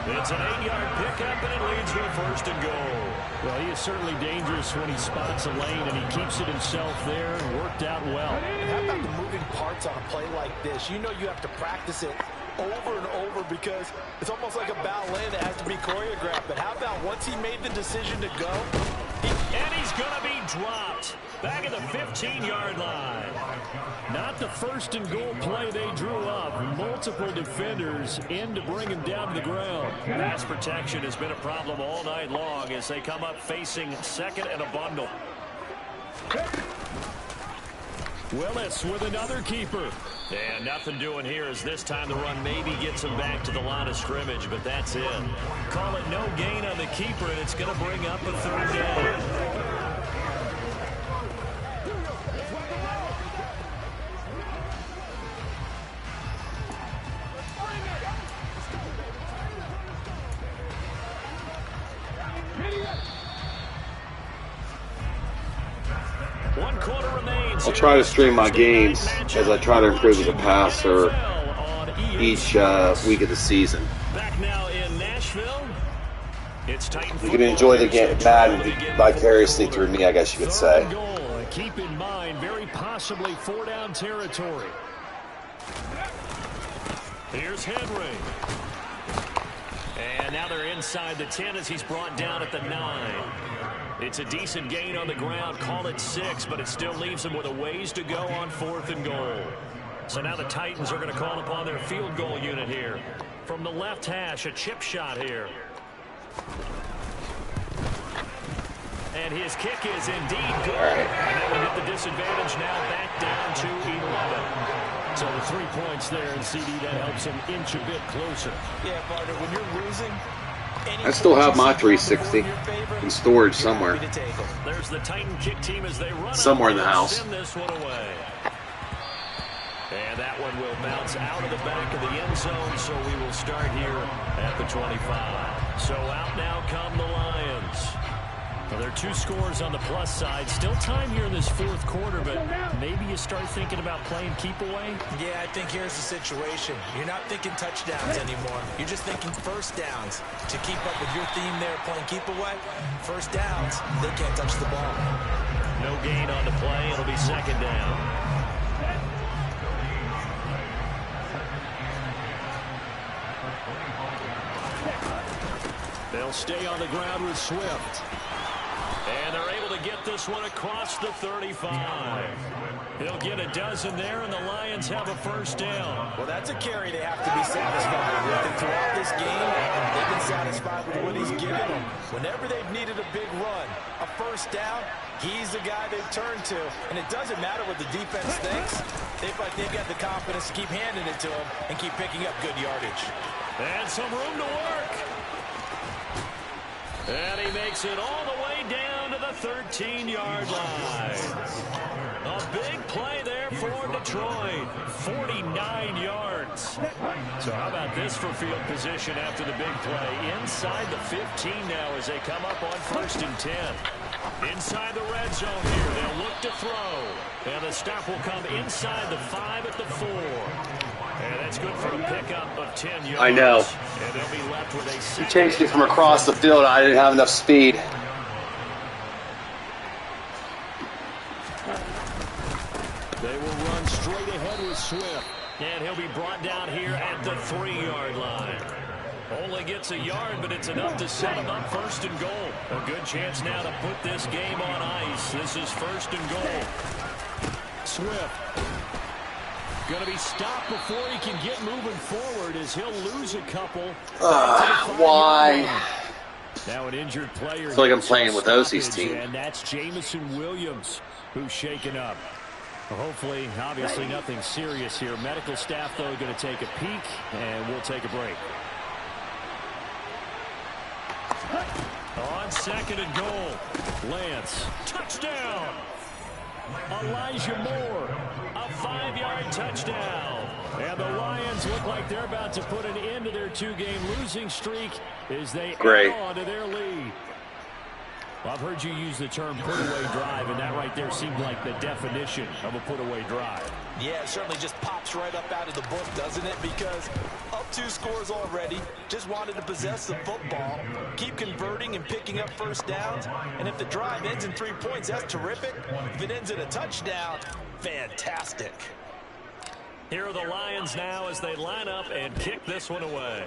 It's an 8-yard pickup, and it leads to a 1st and goal. Well, he is certainly dangerous when he spots a lane, and he keeps it himself there and worked out well. And how about the moving parts on a play like this? You know you have to practice it over and over because it's almost like a ballet that has to be choreographed. But how about once he made the decision to go? And he's going to be dropped back at the 15-yard line. Not the 1st and goal play they drew up. Multiple defenders in to bring him down to the ground. Pass protection has been a problem all night long as they come up facing 2nd and a bundle. Willis with another keeper. And nothing doing here as this time the run maybe gets him back to the line of scrimmage, but that's it. Call it no gain on the keeper, and it's going to bring up a 3rd down. I'll try to stream my games as I try to improve as a passer each week of the season. Back now in Nashville. You can enjoy the game Madden vicariously through me, I guess you could say. Keep in mind, very possibly 4-down territory. Here's Henry. And now they're inside the 10 as he's brought down at the 9. It's a decent gain on the ground. Call it 6, but it still leaves him with a ways to go on 4th and goal. So now the Titans are going to call upon their field goal unit here. From the left hash, a chip shot here. And his kick is indeed good. And that will get the disadvantage now back down to 11. So the 3 points there, and CD, that helps him inch a bit closer. Yeah, partner, when you're losing, I still have my 360 in storage somewhere. There's the Titan kick team as they run somewhere in the house. Send this one away. And that one will bounce out of the back of the end zone, so we will start here at the 25. So out now come the Lions. Well, there are 2 scores on the plus side. Still time here in this 4th quarter, but maybe you start thinking about playing keep away? Yeah, I think here's the situation. You're not thinking touchdowns anymore. You're just thinking 1st downs. To keep up with your theme there, playing keep away, 1st downs, they can't touch the ball. No gain on the play. It'll be 2nd down. They'll stay on the ground with Swift. And they're able to get this one across the 35. He'll get a dozen there, and the Lions have a 1st down. Well, that's a carry they have to be satisfied with. And throughout this game, they've been satisfied with what he's given them. Whenever they've needed a big run, a 1st down, he's the guy they've turned to. And it doesn't matter what the defense thinks. They feel like they've got the confidence to keep handing it to him and keep picking up good yardage. And some room to work. And he makes it all the way down to the 13-yard line. A big play there for Detroit. 49 yards. So how about this for field position after the big play? Inside the 15 now as they come up on 1st and 10. Inside the red zone here. They'll look to throw. And the stop will come inside the 5 at the 4. And that's good for a pickup of 10 yards. I know. And they'll be left with a He changed it from across the field. I didn't have enough speed. They will run straight ahead with Swift. And he'll be brought down here at the 3-yard line. Only gets a yard, but it's enough to set him up 1st and goal. A good chance now to put this game on ice. This is 1st and goal. Swift going to be stopped before he can get moving forward as he'll lose a couple. Why? Now an injured player. I feel like I'm playing with Ozzy's team. And that's Jamison Williams who's shaken up. Well, hopefully, obviously nothing serious here. Medical staff, though, going to take a peek, and we'll take a break. On 2nd and goal, Lance, touchdown. Elijah Moore, a 5-yard touchdown. And the Lions look like they're about to put an end to their 2-game losing streak as they add on to their lead. Well, I've heard you use the term put-away drive, and that right there seemed like the definition of a put-away drive. Yeah, it certainly just pops right up out of the book, doesn't it? Because up 2 scores already, just wanted to possess the football, keep converting and picking up first downs. And if the drive ends in 3 points, that's terrific. If it ends in a touchdown, fantastic. Here are the Lions now as they line up and kick this one away.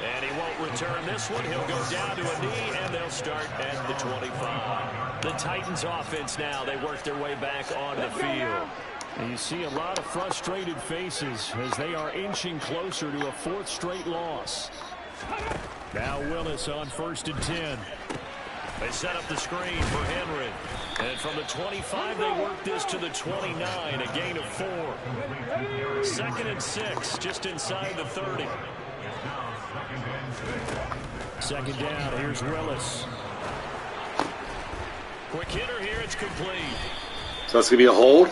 And he won't return this one. He'll go down to a knee, and they'll start at the 25. The Titans offense now, they work their way back on the field. And you see a lot of frustrated faces as they are inching closer to a 4th straight loss. Now Willis on 1st and 10. They set up the screen for Henry. And from the 25, they work this to the 29, a gain of 4. 2nd and 6, just inside the 30. 2nd down, here's Willis. Quick hitter here, it's complete. So it's going to be a hold?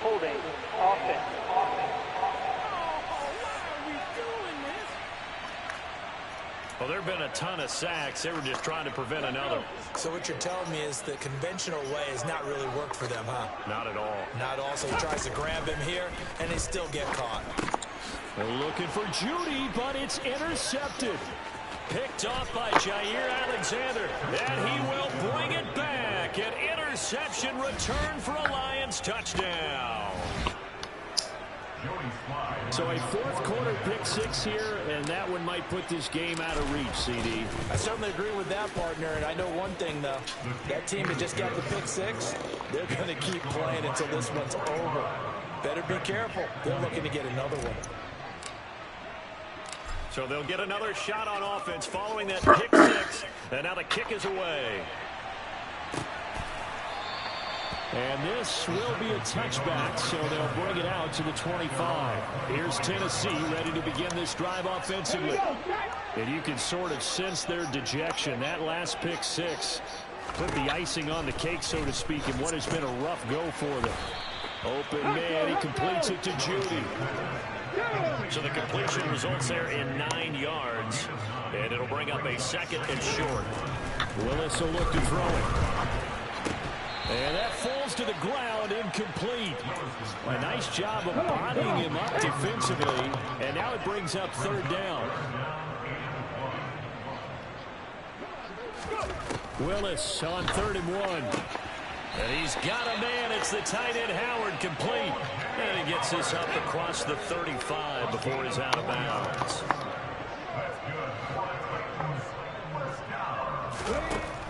Holding. Offense. Well, there have been a ton of sacks. They were just trying to prevent another. So what you're telling me is the conventional way has not really worked for them, huh? Not at all. Not at all. So he tries to grab him here, and they still get caught. They're looking for Judy, but it's intercepted. Picked off by Jair Alexander, and he will bring it back. An interception return for a Lions touchdown. So a 4th quarter pick 6 here, and that one might put this game out of reach, CD. I certainly agree with that, partner, and I know one thing, though. That team that just got the pick 6, they're going to keep playing until this one's over. Better be careful. They're looking to get another one. So they'll get another shot on offense following that pick 6, and now the kick is away. And this will be a touchback, so they'll bring it out to the 25. Here's Tennessee ready to begin this drive offensively. And you can sort of sense their dejection. That last pick 6 put the icing on the cake, so to speak, in what has been a rough go for them. Open man, he completes it to Judy. So the completion results there in 9 yards, and it'll bring up a 2nd and short. Willis will look to throw it. And that falls to the ground, incomplete. A nice job of bodying him up defensively, and now it brings up 3rd down. Willis on 3rd and 1. And he's got a man. It's the tight end Howard, complete. And he gets this up across the 35 before he's out of bounds.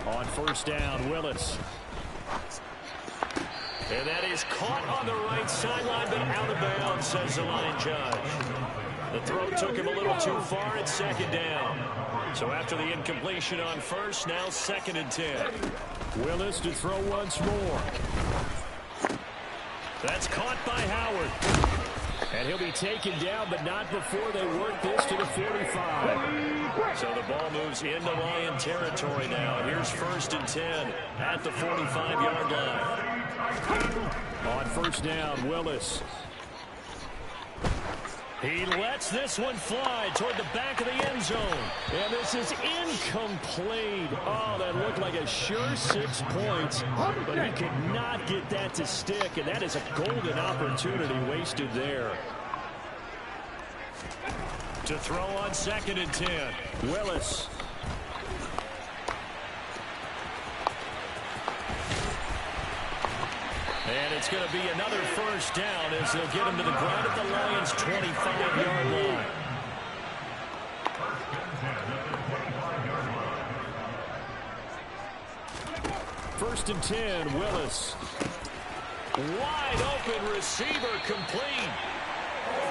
On 1st down, Willis. And that is caught on the right sideline, but out of bounds, says the line judge. The throw took him a little too far at 2nd down. So after the incompletion on 1st, now 2nd and 10. Willis to throw once more. That's caught by Howard. And he'll be taken down, but not before they work this to the 45. So the ball moves into Lion territory now. Here's 1st and 10 at the 45-yard line. On 1st down, Willis. He lets this one fly toward the back of the end zone. And this is incomplete. Oh, that looked like a sure 6 points. But he could not get that to stick, and that is a golden opportunity wasted there. To throw on 2nd and 10. Willis. And it's going to be another 1st down as they'll get him to the ground at the Lions' 25-yard line. First and 10, Willis. Wide open receiver, complete.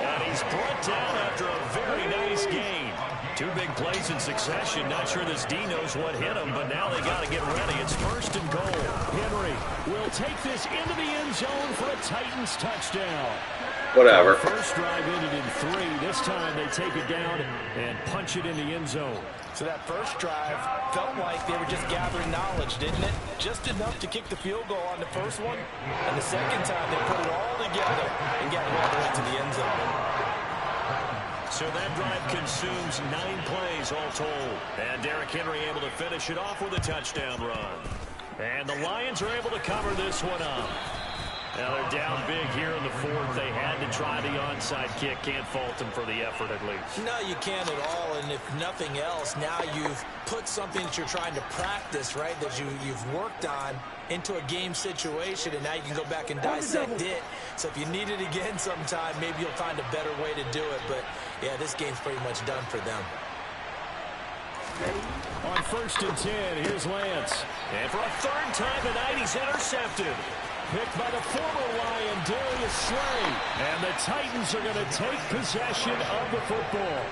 And he's brought down after a very nice gain. 2 big plays in succession. Not sure this D knows what hit him, but now they got to get ready. It's 1st and goal. Henry will take this into the end zone for a Titans touchdown. Whatever. First drive ended in 3. This time they take it down and punch it in the end zone. So that first drive felt like they were just gathering knowledge, didn't it? Just enough to kick the field goal on the first one. And the second time they put it all together and got it all the way to the end zone. So that drive consumes 9 plays all told. And Derrick Henry able to finish it off with a touchdown run. And the Lions are able to cover this one up. Now they're down big here in the fourth. They had to try the onside kick. Can't fault them for the effort at least. No, you can't at all. And if nothing else, now you've put something that you're trying to practice, right, that you've worked on into a game situation, and now you can go back and dissect it. So if you need it again sometime, maybe you'll find a better way to do it. But, yeah, this game's pretty much done for them. On 1st and 10, here's Lance. And for a third time tonight, he's intercepted. Picked by the former Lion, Darius Slay. And the Titans are going to take possession of the football.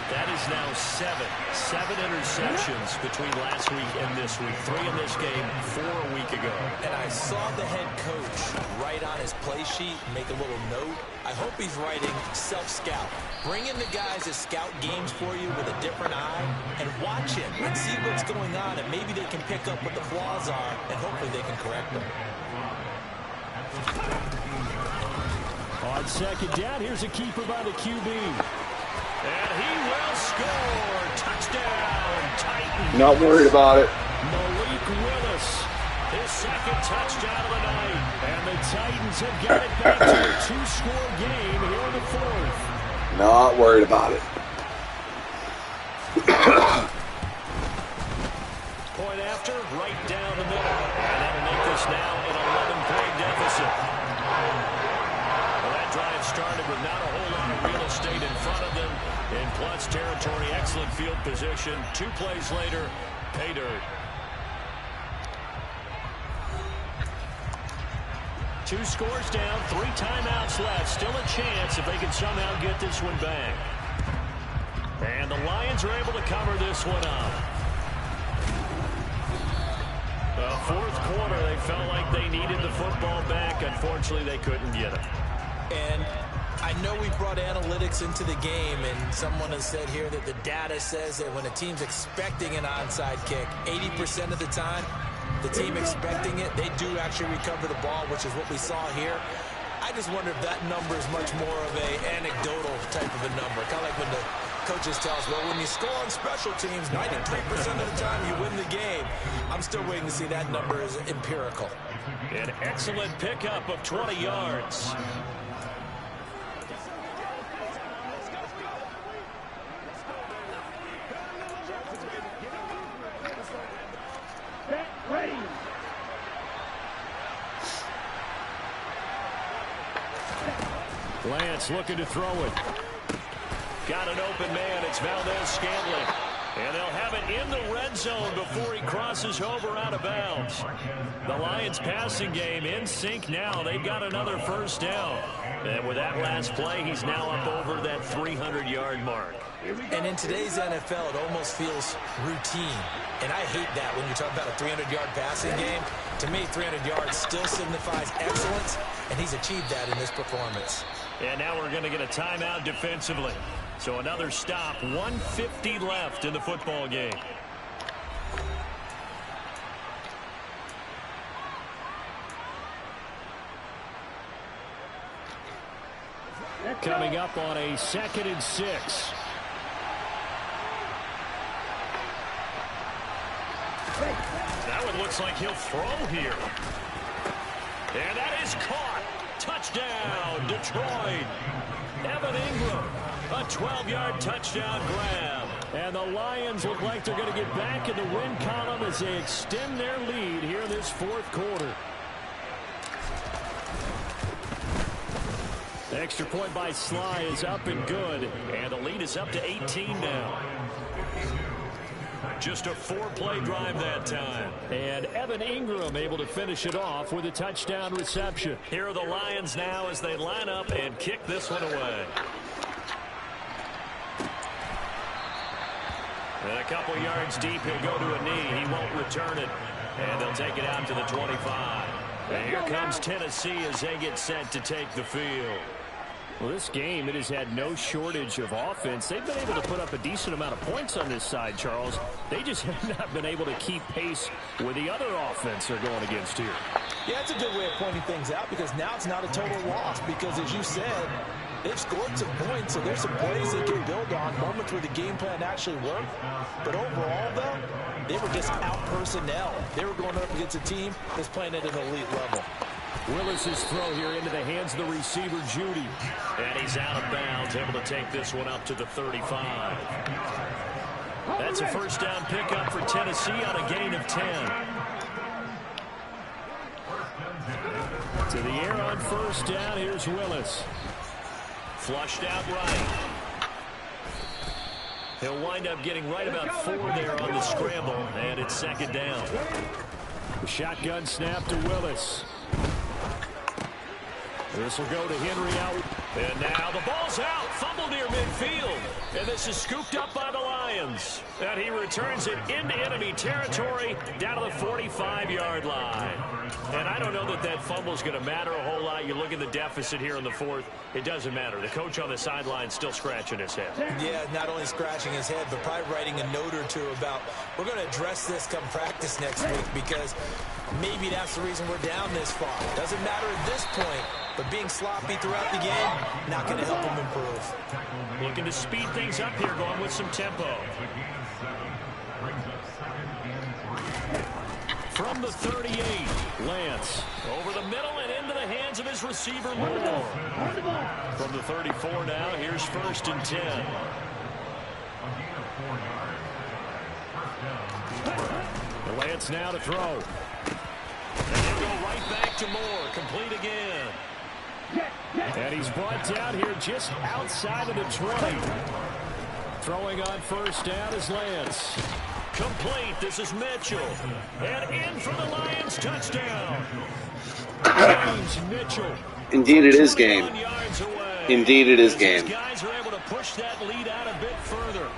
That is now 7 interceptions between last week and this week. 3 in this game, 4 a week ago. And I saw the head coach write on his play sheet, make a little note. I hope he's writing self-scout. Bring in the guys that scout games for you with a different eye and watch him and see what's going on, and maybe they can pick up what the flaws are, and hopefully they can correct them. On 2nd down, here's a keeper by the QB. And he will score. Touchdown, Titans. Not worried about it. Malik Willis. His 2nd touchdown of the night. And the Titans have got it back to a 2-score game here in the 4th. Not worried about it. Point after, right down the middle. And that'll make this now an 11-point deficit. Well, that drive started with not a whole lot of real estate in front of them. In plus territory, excellent field position. 2 plays later, pay dirt. 2 scores down, 3 timeouts left. Still a chance if they can somehow get this one back. And the Lions are able to cover this one up. The 4th quarter, they felt like they needed the football back. Unfortunately, they couldn't get it. And I know we brought analytics into the game, and someone has said here that the data says that when a team's expecting an onside kick, 80% of the time, the team expecting it, they do actually recover the ball, which is what we saw here. I just wonder if that number is much more of an anecdotal type of a number. Kind of like when the coaches tell us, well, when you score on special teams, 93% of the time you win the game. I'm still waiting to see that number is empirical. An excellent pickup of 20 yards. Lance looking to throw it. Got an open man. It's Valdez-Scantling. And they'll have it in the red zone before he crosses over out of bounds. The Lions passing game in sync now. They've got another 1st down. And with that last play, he's now up over that 300-yard mark. And in today's NFL, it almost feels routine. And I hate that when you talk about a 300-yard passing game. To me, 300 yards still signifies excellence, and he's achieved that in this performance. And now we're going to get a timeout defensively. So another stop, 1:50 left in the football game. Coming up on a 2nd and 6. That one looks like he'll throw here. And that is caught. Touchdown, Detroit. Evan Ingram, a 12-yard touchdown grab. And the Lions look like they're going to get back in the win column as they extend their lead here in this 4th quarter. The extra point by Sly is up and good. And the lead is up to 18 now. Just a 4-play drive that time. And Evan Ingram able to finish it off with a touchdown reception. Here are the Lions now as they line up and kick this one away. And a couple yards deep, he'll go to a knee. He won't return it. And they'll take it out to the 25. And here comes Tennessee as they get set to take the field. Well, this game, it has had no shortage of offense. They've been able to put up a decent amount of points on this side, Charles. They just have not been able to keep pace with the other offense they're going against here. Yeah, that's a good way of pointing things out because now it's not a total loss because, as you said, they've scored some points, so there's some plays they can build on, moments where the game plan actually worked. But overall, though, they were just out personnel. They were going up against a team that's playing at an elite level. Willis's throw here into the hands of the receiver, Judy. And he's out of bounds, able to take this one up to the 35. That's a first down pickup for Tennessee on a gain of 10. To the air on first down, here's Willis. Flushed out right. He'll wind up getting right about 4 there on the scramble, and it's second down. The shotgun snap to Willis. This will go to Henry out. And now the ball's out. Fumble near midfield. And this is scooped up by the Lions. And he returns it into enemy territory down to the 45-yard line. And I don't know that that fumble is going to matter a whole lot. You look at the deficit here in the fourth. It doesn't matter. The coach on the sideline still scratching his head. Yeah, not only scratching his head, but probably writing a note or two about we're going to address this come practice next week because maybe that's the reason we're down this far. Doesn't matter at this point. But being sloppy throughout the game, not going to help him improve. Looking to speed things up here, going with some tempo. From the 38, Lance. Over the middle and into the hands of his receiver, Moore. From the 34 now, here's first and 10. And Lance now to throw. And he'll go right back to Moore. Complete again. And he's brought down here just outside of the 20. Throwing on first down is Lance. Complete. This is Mitchell. And in for the Lions touchdown. James Mitchell. Indeed it is game. Indeed it is game. Guys are able to push that lead out a bit further.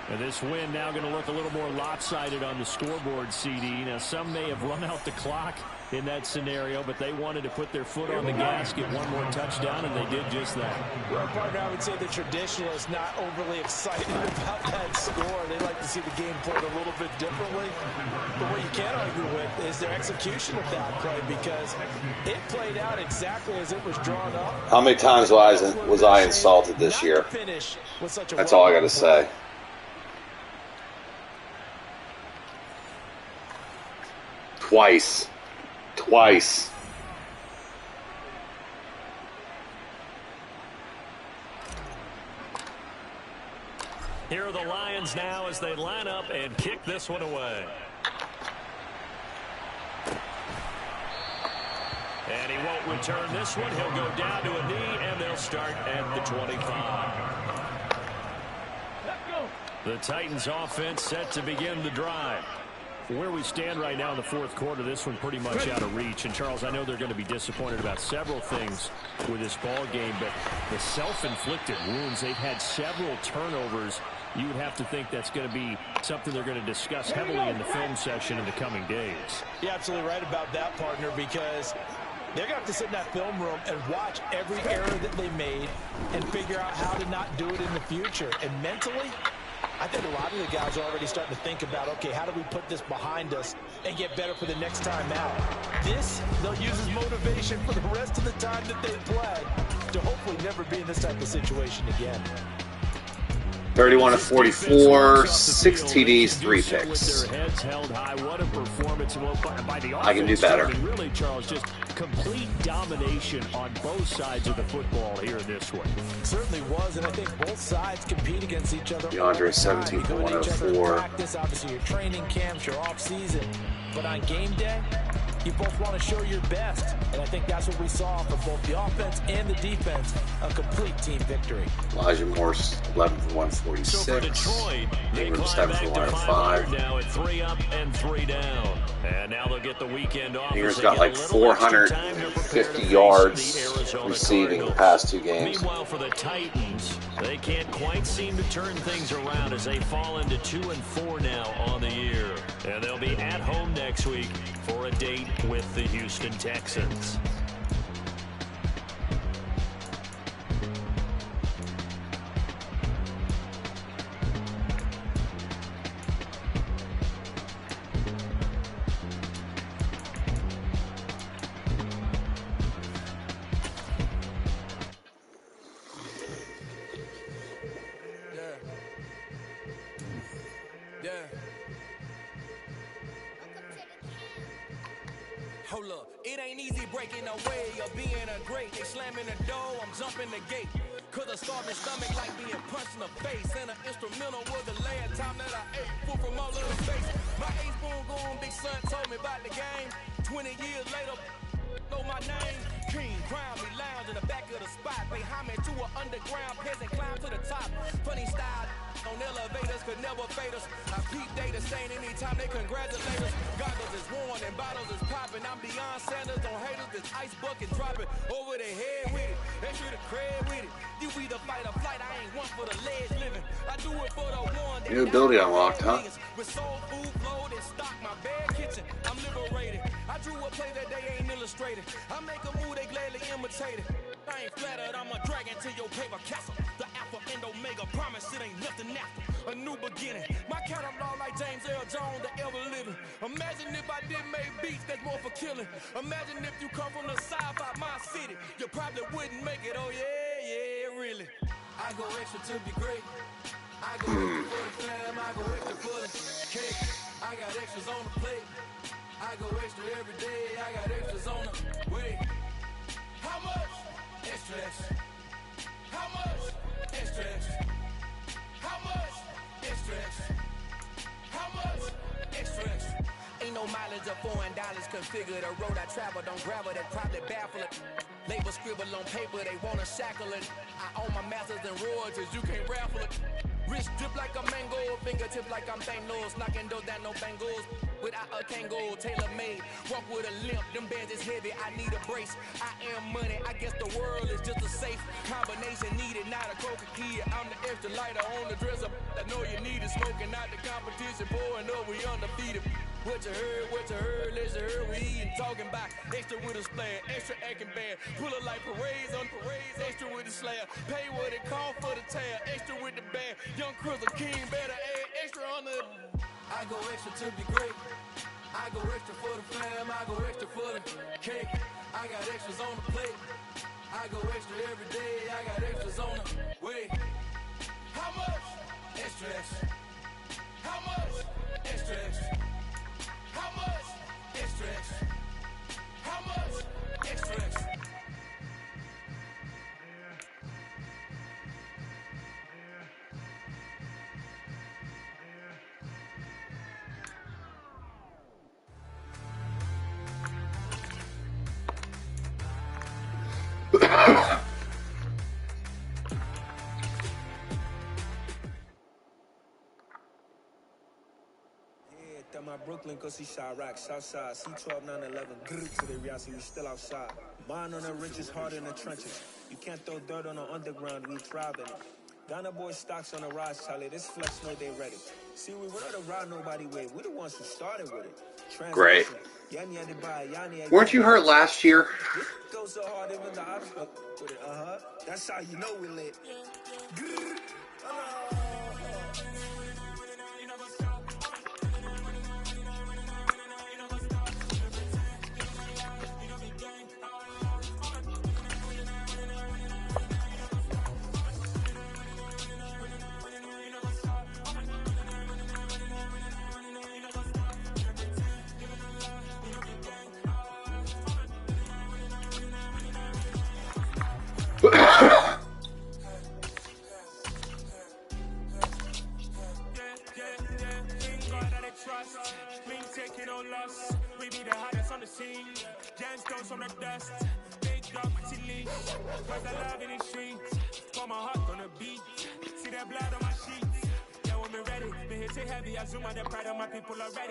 And this win now going to look a little more lopsided on the scoreboard, CD. Now, some may have run out the clock in that scenario, but they wanted to put their foot on the gas, get one more touchdown, and they did just that. Well, partner, I would say the traditionalists not overly excited about that score. They like to see the game played a little bit differently. But what you can't argue with is their execution of that play because it played out exactly as it was drawn up. How many times was I insulted this year? That's all I got to say. Twice. Here are the Lions now as they line up and kick this one away. And he won't return this one. He'll go down to a knee, and they'll start at the 25. The Titans offense set to begin the drive. Where we stand right now in the fourth quarter, this one pretty much out of reach. And, Charles, I know they're going to be disappointed about several things with this ball game, but the self-inflicted wounds, they've had several turnovers. You would have to think that's going to be something they're going to discuss heavily in the film session in the coming days. You're absolutely right about that, partner, because they're going to have to sit in that film room and watch every error that they made and figure out how to not do it in the future. And mentally, I think a lot of the guys are already starting to think about, okay, how do we put this behind us and get better for the next time out? This, they'll use as motivation for the rest of the time that they play to hopefully never be in this type of situation again. 31 of 44, 6 TDs, 3 picks. I can do better. Really, Charles, just complete domination on both sides of the football here in this one. It certainly was, and I think both sides compete against each other. DeAndre 17 for 104. Practice, obviously, your training camps, your off season, but on game day, you both want to show your best, and I think that's what we saw from both the offense and the defense, a complete team victory. Elijah Morse, 11 for 146. So for Detroit, Ingram, 7 for 105. Now at 3 up and 3 down. And now they'll get the weekend off. Ingram's got like 450 yards receiving the past 2 games. Meanwhile, for the Titans, they can't quite seem to turn things around as they fall into 2-4 now on the year. And they'll be at home next week for a date with the Houston Texans. ain't easy breaking away or being a great. They slamming the door, I'm jumping the gate. Cause a starving stomach like being punched in the face. And an instrumental was the last time that I ate food from all of the face. My ace spoon going big son told me about the game. 20 years later, know my name. King, crown me, lounge in the back of the spot. Pay homage to an underground peasant, climb to the top. Funny style on elevators could never fade us. I peep data saying anytime they congratulate us. Goggles is worn and bottles is popping. I'm beyond Sanders, don't haters, this ice bucket dropping over their head with it. They should have cred with it. You either fight or flight, I ain't one for the ledge living. I do it for the one that new ability unlocked, huh? with soul food flowed and stock my bad kitchen. I'm liberated. I drew a play that they ain't illustrated. I make a move, they gladly imitate it. I ain't flattered, I'm a dragon to your paper castle. The alpha and omega, promise it ain't nothing after. A new beginning. My catalog like James Earl Jones, the ever living. Imagine if I did make beats that's more for killing. Imagine if you come from the south out my city. You probably wouldn't make it, oh yeah, really. I go extra to be great. I go extra for the fam, I go extra for the cake. I got extras on the plate. I go extra every day, I got extras on the way. How much? Extra, extra. How much? Extra, extra. How much? Extra, extra. How much? Extra, extra. Ain't no mileage of $4 configure the road I travel. Don't gravel that probably baffle it. Label scribble on paper, they wanna shackle it. I own my masters and royalties, you can't raffle it. Wrist drip like a mango, fingertip like I'm Thanos. Knocking those down, no bangles. Without a Kango, tailor-made. Walk with a limp, them bands is heavy, I need a brace. I am money, I guess the world is just a safe combination needed, not a coca-key. I'm the extra lighter on the dresser. I know you need it, smoking out the competition, pouring up, we undefeated. What you heard, let's heard, we eating, talking about extra with a splash, extra acting bad, pull it like parades on parades, extra with the slayer, pay what it cost for the tail, extra with the band, young Crizzle King, better add extra on the. I go extra to be great, I go extra for the fam, I go extra for the cake, I got extras on the plate, I go extra every day, I got extras on the way. How much? Extra, extra. How much? Extra, extra. How much? Extra, extra. How much? Extra, extra. My Brooklyn, cause he shot rock, Southside, C12, 911, grrr, to the reality, we still outside. Mine on the richest, heart in the trenches. You can't throw dirt on the underground, we thrive in it. Ghana boy stocks on the rise, Charlie, this flex know they ready. See, we were the ride nobody with, we the ones who started with it. Great. Weren't you hurt last year? Go so hard, even the ops with it, that's how you know we lit. We be the hottest on the scene. Gemstones from the dust. Big dog, chili. Cause I love in the streets. Pour my heart on the beat. See that blood on my sheets. Yeah, when me ready. Me hit it heavy. I zoom out the pride of my people already.